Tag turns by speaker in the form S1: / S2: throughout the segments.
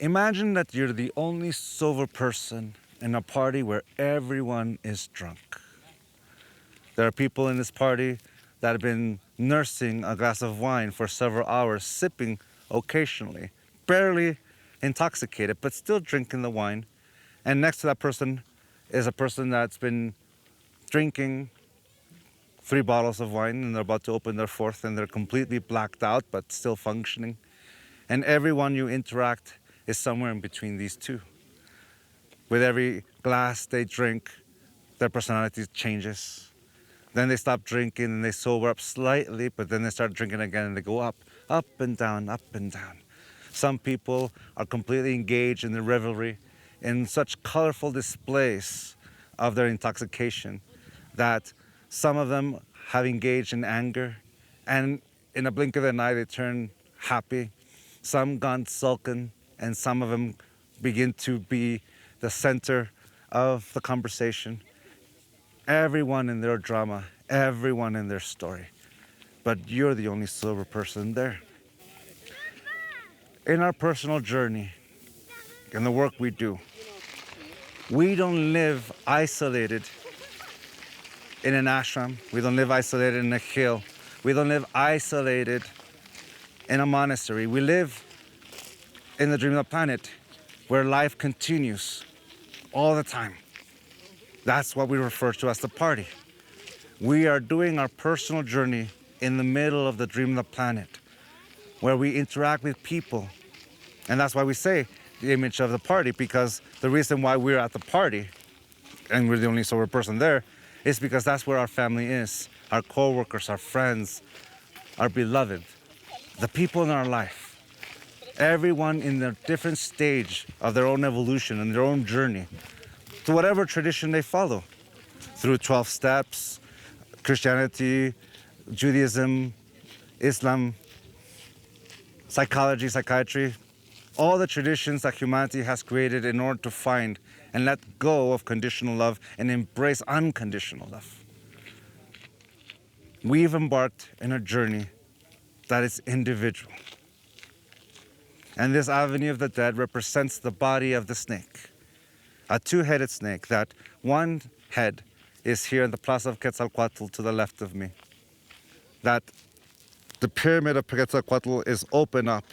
S1: Imagine that you're the only sober person in a party where everyone is drunk. There are people in this party that have been nursing a glass of wine for several hours, sipping occasionally, barely intoxicated, but still drinking the wine. And next to that person is a person that's been drinking 3 bottles of wine and they're about to open their fourth and they're completely blacked out but still functioning. And everyone you interact is somewhere in between these two. With every glass they drink, their personality changes. Then they stop drinking and they sober up slightly, but then they start drinking again and they go up and down, up and down. Some people are completely engaged in the revelry, in such colorful displays of their intoxication that some of them have engaged in anger, and in a blink of an eye they turn happy. Some gone sullen, and some of them begin to be the center of the conversation. Everyone in their drama, everyone in their story. But you're the only sober person there. In our personal journey, in the work we do, we don't live isolated in an ashram. We don't live isolated in a hill. We don't live isolated in a monastery. We live in the dream of the planet where life continues all the time. That's what we refer to as the party. We are doing our personal journey in the middle of the dream of the planet where we interact with people. And that's why we say the image of the party, because the reason why we're at the party and we're the only sober person there is because that's where our family is, our co-workers, our friends, our beloved, the people in our life. Everyone in their different stage of their own evolution and their own journey to whatever tradition they follow, through 12 steps, Christianity, Judaism, Islam, psychology, psychiatry, all the traditions that humanity has created in order to find and let go of conditional love and embrace unconditional love. We've embarked in a journey that is individual. And this avenue of the dead represents the body of the snake, a two-headed snake that one head is here in the Plaza of Quetzalcoatl to the left of me. That the pyramid of Quetzalcoatl is open up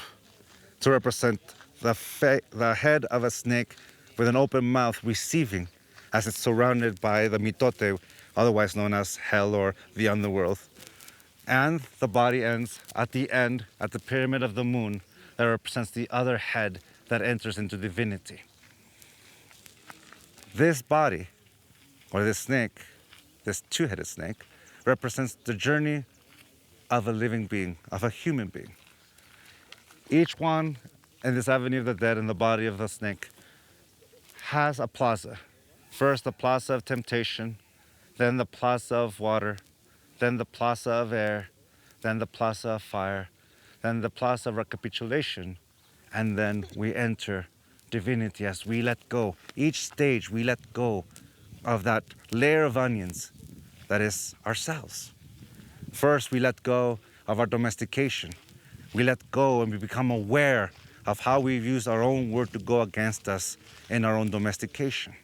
S1: to represent the head of a snake with an open mouth receiving, as it's surrounded by the mitote, otherwise known as hell or the underworld. And the body ends at the end, at the pyramid of the moon, that represents the other head that enters into divinity. This body, or this snake, this two-headed snake, represents the journey of a living being, of a human being. Each one in this avenue of the dead in the body of the snake has a plaza. First, the plaza of temptation, then the plaza of water, then the plaza of air, then the plaza of fire, then the plaza of recapitulation, and then we enter divinity as we let go. Each stage we let go of that layer of onions that is ourselves. First, we let go of our domestication. We let go and we become aware of how we've used our own word to go against us in our own domestication.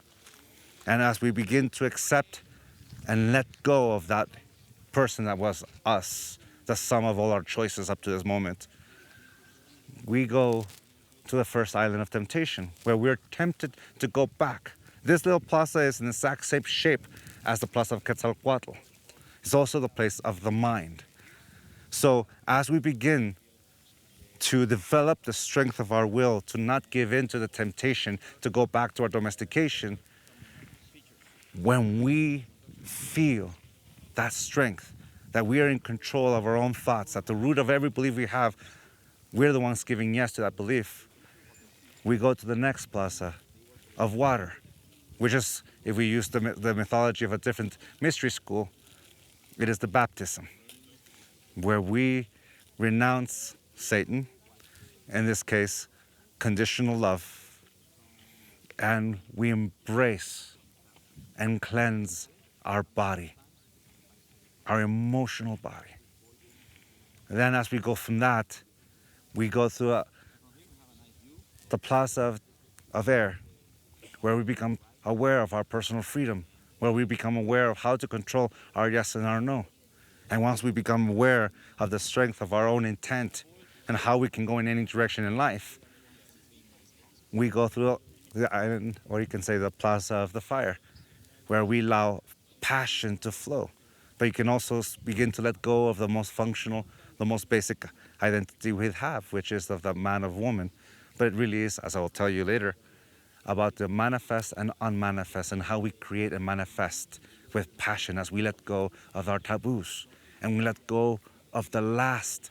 S1: And as we begin to accept and let go of that person that was us, the sum of all our choices up to this moment, we go to the first island of temptation, where we're tempted to go back. This little plaza is in the exact same shape as the Plaza of Quetzalcoatl. It's also the place of the mind. So as we begin to develop the strength of our will, to not give in to the temptation, to go back to our domestication, when we feel that strength, that we are in control of our own thoughts, at the root of every belief we have, we're the ones giving yes to that belief, we go to the next plaza of water, which is, if we use the mythology of a different mystery school, it is the baptism, where we renounce Satan, in this case, conditional love, and we embrace and cleanse our body, our emotional body. And then as we go from that, we go through the plaza of air, where we become aware of our personal freedom, where we become aware of how to control our yes and our no. And once we become aware of the strength of our own intent and how we can go in any direction in life, we go through the island, or you can say the plaza of the fire, where we allow passion to flow. But you can also begin to let go of the most functional, the most basic identity we have, which is of the man or woman. But it really is, as I will tell you later, about the manifest and unmanifest and how we create and manifest with passion as we let go of our taboos and we let go of the last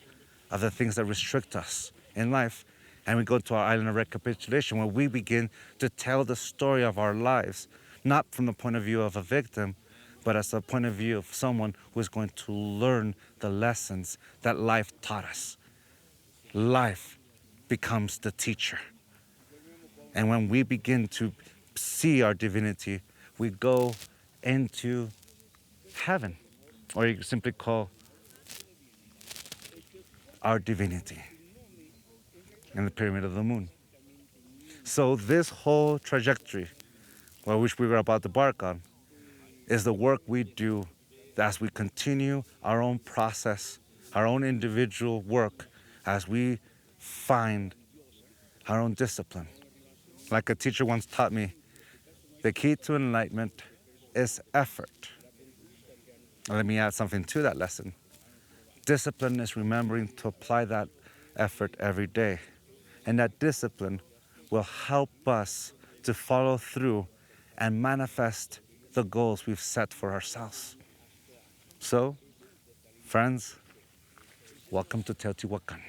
S1: of the things that restrict us in life. And we go to our island of recapitulation where we begin to tell the story of our lives, not from the point of view of a victim, but as the point of view of someone who is going to learn the lessons that life taught us. Life becomes the teacher. And when we begin to see our divinity, we go into heaven, or you simply call our divinity in the pyramid of the moon. So this whole trajectory, which we were about to embark on, is the work we do as we continue our own process, our own individual work, as we find our own discipline. Like a teacher once taught me, the key to enlightenment is effort. And let me add something to that lesson. Discipline is remembering to apply that effort every day. And that discipline will help us to follow through and manifest the goals we've set for ourselves. So, friends, welcome to Teotihuacan.